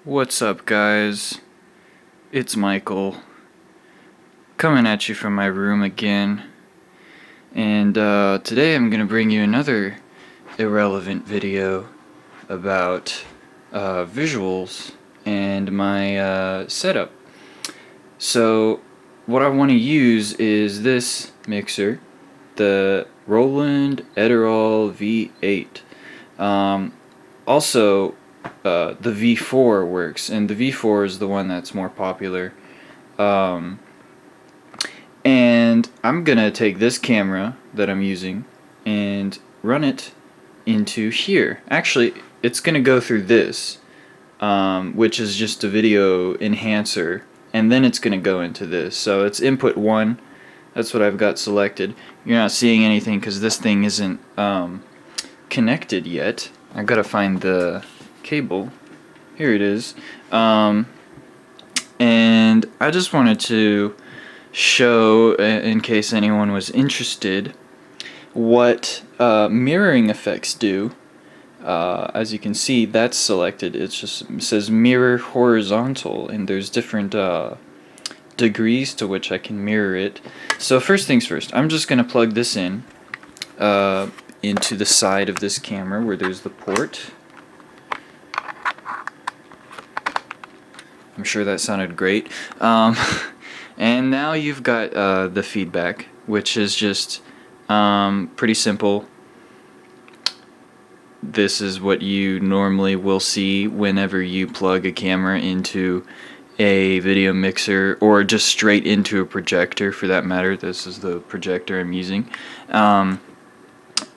What's up, guys? It's Michael, coming at you from my room again. And today I'm going to bring you another irrelevant video about visuals and my setup. So what I want to use is this mixer, the Roland Edirol V8. Also, the V4 works, and the V4 is the one that's more popular. And I'm gonna take this camera that I'm using and run it into here. Actually, it's gonna go through this, which is just a video enhancer, and then it's gonna go into this. So it's input 1. That's what I've got selected. You're not seeing anything because this thing isn't connected yet. I've got to find the cable. Here it is. And I just wanted to show, in case anyone was interested, what mirroring effects do. As you can see, that's selected. It says mirror horizontal, and there's different degrees to which I can mirror it. So first things first, I'm just going to plug this in into the side of this camera where there's the port. I'm sure that sounded great. And now you've got the feedback, which is just pretty simple. This is what you normally will see whenever you plug a camera into a video mixer, or just straight into a projector for that matter. This is the projector I'm using.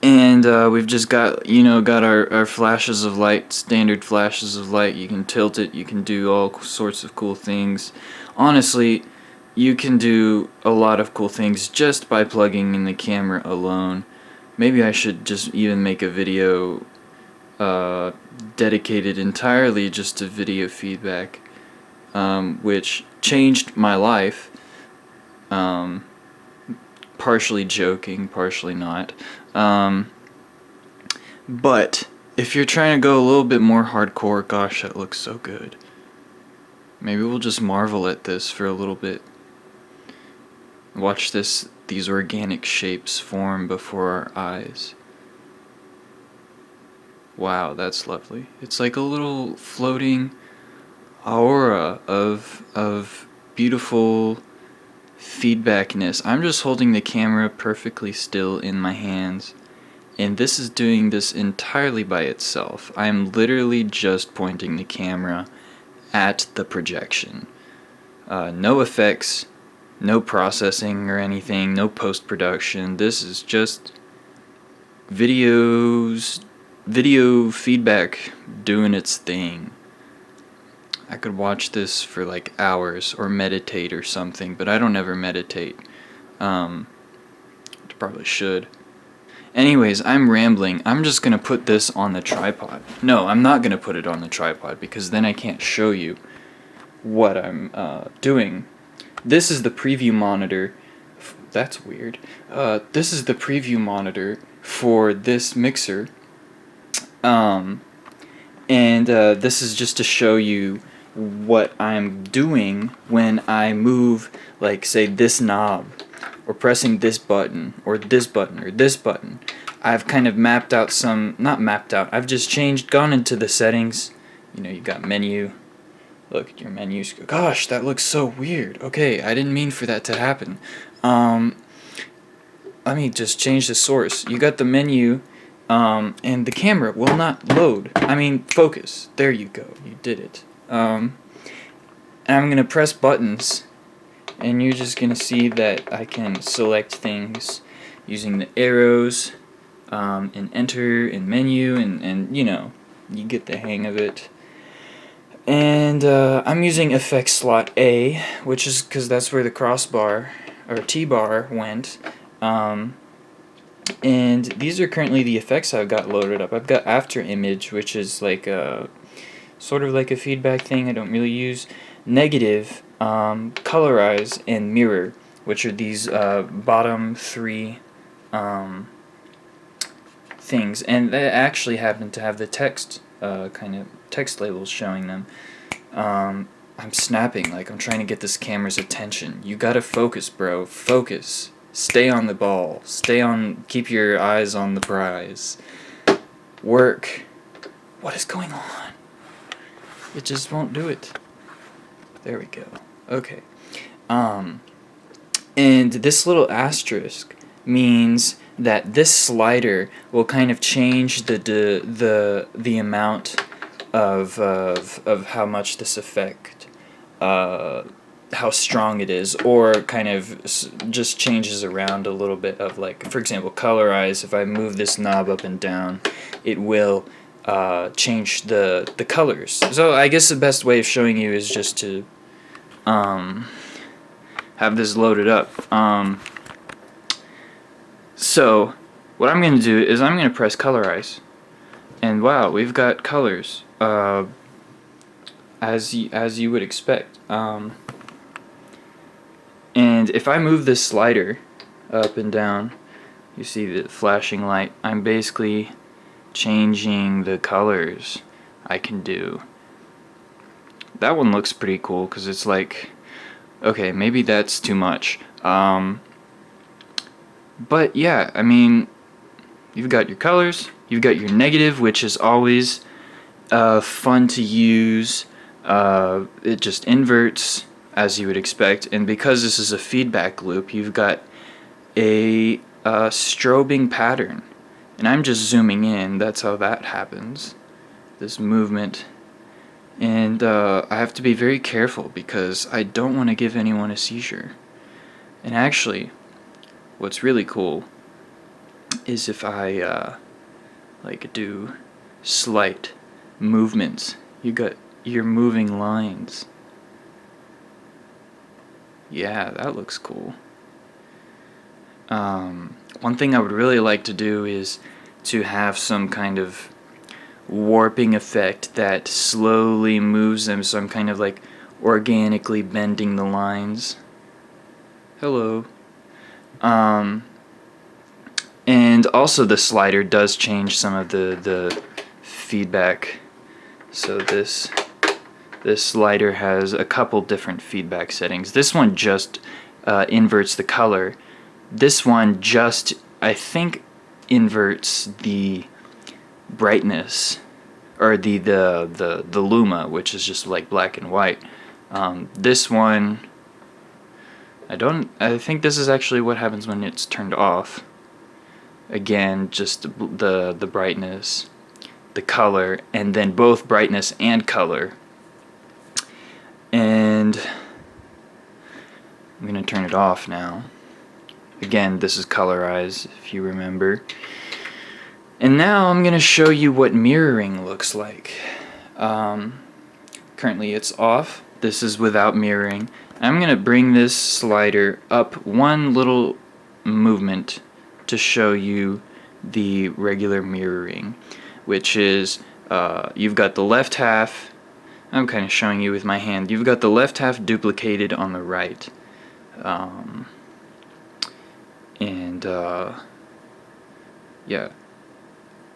And we've just got, got our flashes of light, standard flashes of light. You can tilt it, you can do all sorts of cool things. Honestly, you can do a lot of cool things just by plugging in the camera alone. Maybe I should just even make a video dedicated entirely just to video feedback, which changed my life. Partially joking, partially not. But if you're trying to go a little bit more hardcore, gosh, that looks so good. Maybe we'll just marvel at this for a little bit. Watch these organic shapes form before our eyes. Wow, that's lovely. It's like a little floating aura of beautiful feedbackness. I'm just holding the camera perfectly still in my hands, and this is doing this entirely by itself. I'm literally just pointing the camera at the projection. No effects, no processing or anything, no post-production. This is just video feedback doing its thing. I could watch this for like hours or meditate or something, but I don't ever meditate. Probably should. Anyways, I'm rambling. I'm just gonna put this on the tripod. No, I'm not gonna put it on the tripod because then I can't show you what I'm doing. This is the preview monitor. That's weird. This is the preview monitor for this mixer. And this is just to show you what I'm doing when I move, like, say, this knob, or pressing this button, or this button, or this button. I've kind of mapped out not mapped out, I've just gone into the settings. You got menu. Look at your menus. Gosh, that looks so weird. Okay, I didn't mean for that to happen. Let me just change the source. You got the menu, and the camera will not load. Focus. There you go. You did it. And I'm going to press buttons, and you're just going to see that I can select things using the arrows, and enter, and menu, and you get the hang of it. And I'm using effects slot A, which is because that's where the crossbar, or T-bar, went. And these are currently the effects I've got loaded up. I've got after image, which is like sort of like a feedback thing I don't really use. Negative, colorize, and mirror, which are these bottom 3 things. And they actually happen to have the text kind of text labels showing them. I'm snapping, like I'm trying to get this camera's attention. You gotta focus, bro. Focus. Stay on the ball. Keep your eyes on the prize. Work. What is going on? It just won't do it. There we go. Okay. And this little asterisk means that this slider will kind of change the amount of how much this effect, how strong it is, or kind of just changes around a little bit of, like, for example, colorize. If I move this knob up and down, it will change the colors. So I guess the best way of showing you is just to have this loaded up. So what I'm going to do is I'm going to press colorize, and wow, we've got colors, as you would expect. And if I move this slider up and down, you see the flashing light. I'm basically changing the colors I can do. That one looks pretty cool because it's like, okay, maybe that's too much. But yeah, I mean, you've got your colors, you've got your negative, which is always fun to use. It just inverts as you would expect, and because this is a feedback loop, you've got a strobing pattern. And I'm just zooming in, that's how that happens, this movement. And I have to be very careful because I don't want to give anyone a seizure. And actually, what's really cool is if I like do slight movements. You got your moving lines. Yeah, that looks cool. One thing I would really like to do is to have some kind of warping effect that slowly moves them, so I'm kind of like organically bending the lines. Hello. And also the slider does change some of the feedback. So this slider has a couple different feedback settings. This one just inverts the color. This one just, I think, inverts the brightness, or the luma, which is just like black and white. This one, I think this is actually what happens when it's turned off. Again, just the brightness, the color, and then both brightness and color. And I'm gonna turn it off now. Again, this is colorize, if you remember. And now I'm gonna show you what mirroring looks like. Currently it's off. This is without mirroring. I'm gonna bring this slider up one little movement to show you the regular mirroring, which is you've got the left half. I'm kind of showing you with my hand. You've got the left half duplicated on the right. Yeah,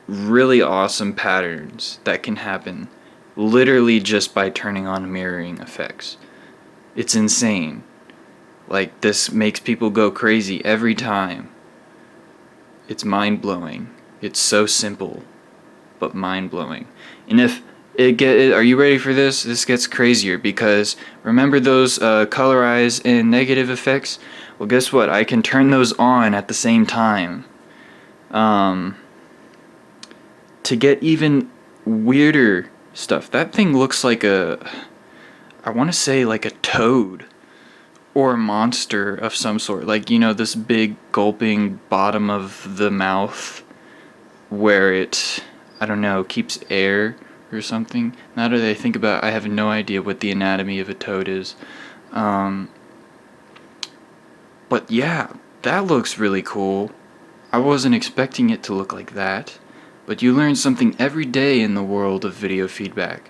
really awesome patterns that can happen literally just by turning on mirroring effects. It's insane. Like, this makes people go crazy every time. It's mind-blowing. It's so simple, but mind-blowing. And if are you ready for this? This gets crazier, because remember those colorize and negative effects? Well, guess what? I can turn those on at the same time. To get even weirder stuff. That thing looks like I want to say like a toad or a monster of some sort. Like, you know, this big gulping bottom of the mouth where it, I don't know, keeps air or something. Now that I think about it, I have no idea what the anatomy of a toad is. But yeah, that looks really cool. I wasn't expecting it to look like that. But you learn something every day in the world of video feedback.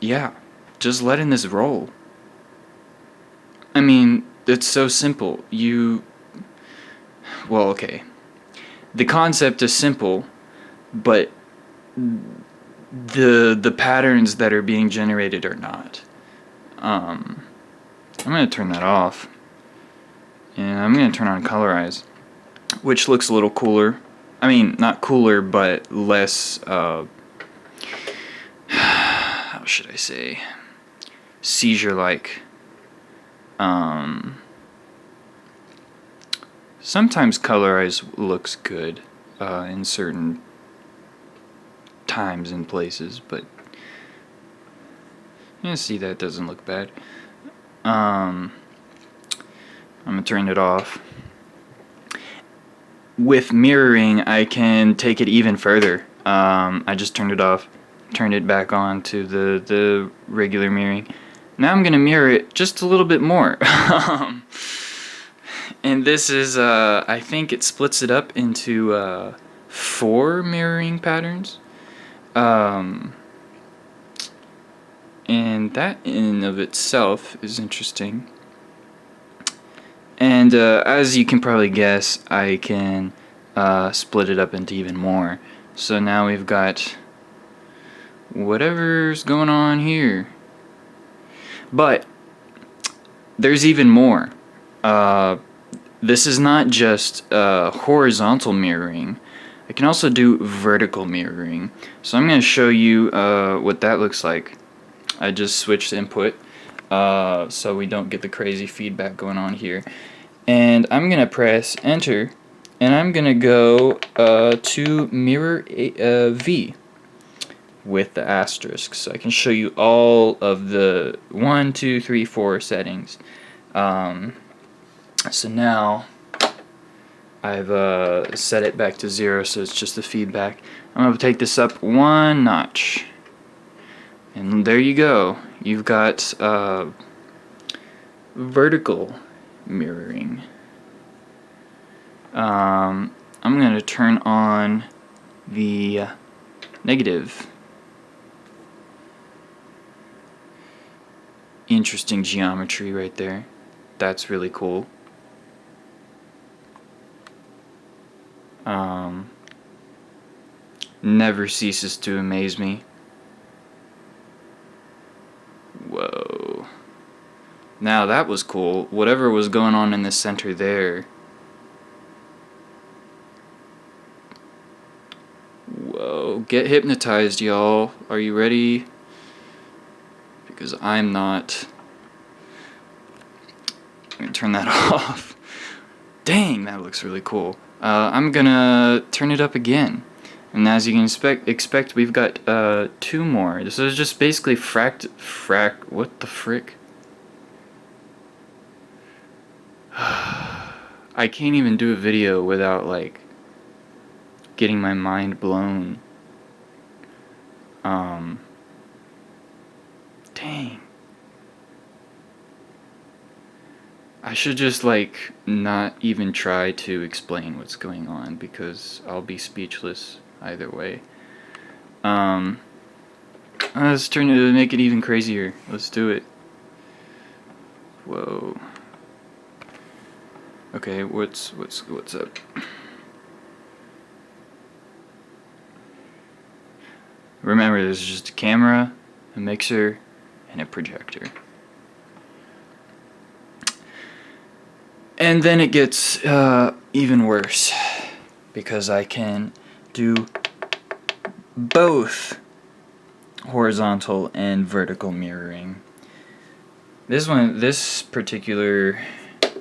Yeah, just letting this roll. I mean, it's so simple. Well, okay. The concept is simple, but the patterns that are being generated are not. I'm going to turn that off, and I'm going to turn on colorize, which looks a little cooler. I mean, not cooler, but less, how should I say, seizure-like. Sometimes colorize looks good in certain times and places, but you see that doesn't look bad. I'm gonna turn it off. With mirroring, I can take it even further. I just turned it off, turned it back on to the regular mirroring. Now I'm gonna mirror it just a little bit more. And this is, I think it splits it up into 4 mirroring patterns. And that in and of itself is interesting. And as you can probably guess, I can split it up into even more. So now we've got whatever's going on here. But there's even more. This is not just horizontal mirroring. I can also do vertical mirroring. So I'm going to show you what that looks like. I just switched input so we don't get the crazy feedback going on here. And I'm going to press enter, and I'm going to go to mirror V with the asterisk, so I can show you all of the 1, 2, 3, 4 settings. So now I've set it back to 0, so it's just the feedback. I'm going to take this up 1 notch, and there you go. You've got vertical mirroring. I'm going to turn on the negative. Interesting geometry right there. That's really cool. Never ceases to amaze me. Whoa. Now that was cool. Whatever was going on in the center there. Whoa. Get hypnotized, y'all. Are you ready? Because I'm not. I'm gonna turn that off. Dang, that looks really cool. I'm gonna turn it up again. And as you can expect, we've got 2 more. This is just basically what the frick? I can't even do a video without, like, getting my mind blown. Dang. I should just, like, not even try to explain what's going on, because I'll be speechless either way. Let's make it even crazier. Let's do it. Whoa. Okay, what's up? Remember, this is just a camera, a mixer, and a projector. And then it gets even worse, because I can do both horizontal and vertical mirroring. This particular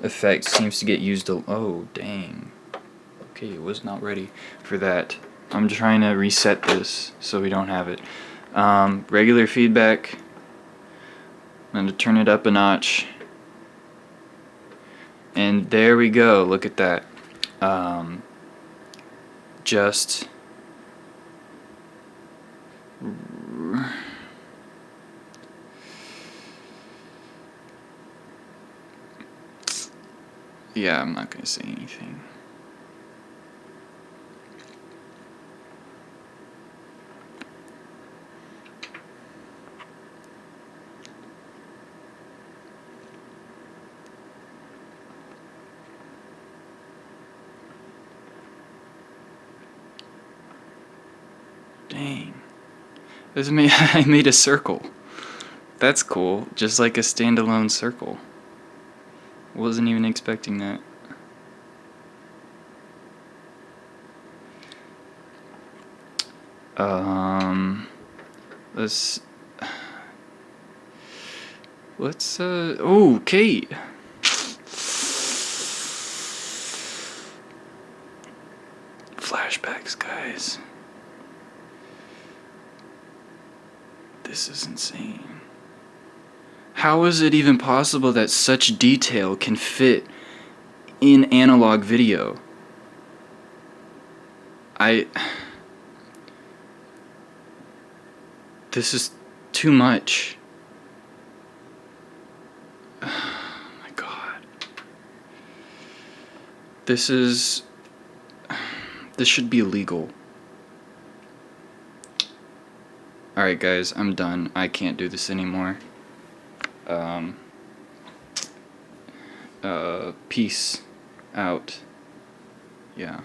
effect seems to get used oh, dang. Okay, was not ready for that. I'm trying to reset this so we don't have it. Regular feedback. I'm going to turn it up a notch. And there we go. Look at that. Yeah, I'm not going to say anything. Dang. I made a circle. That's cool. Just like a standalone circle. Wasn't even expecting that. Let's oh, Kate. Flashbacks, guys. This is insane. How is it even possible that such detail can fit in analog video? This is too much. Oh my god. This should be illegal. Alright guys, I'm done. I can't do this anymore. Peace out. Yeah.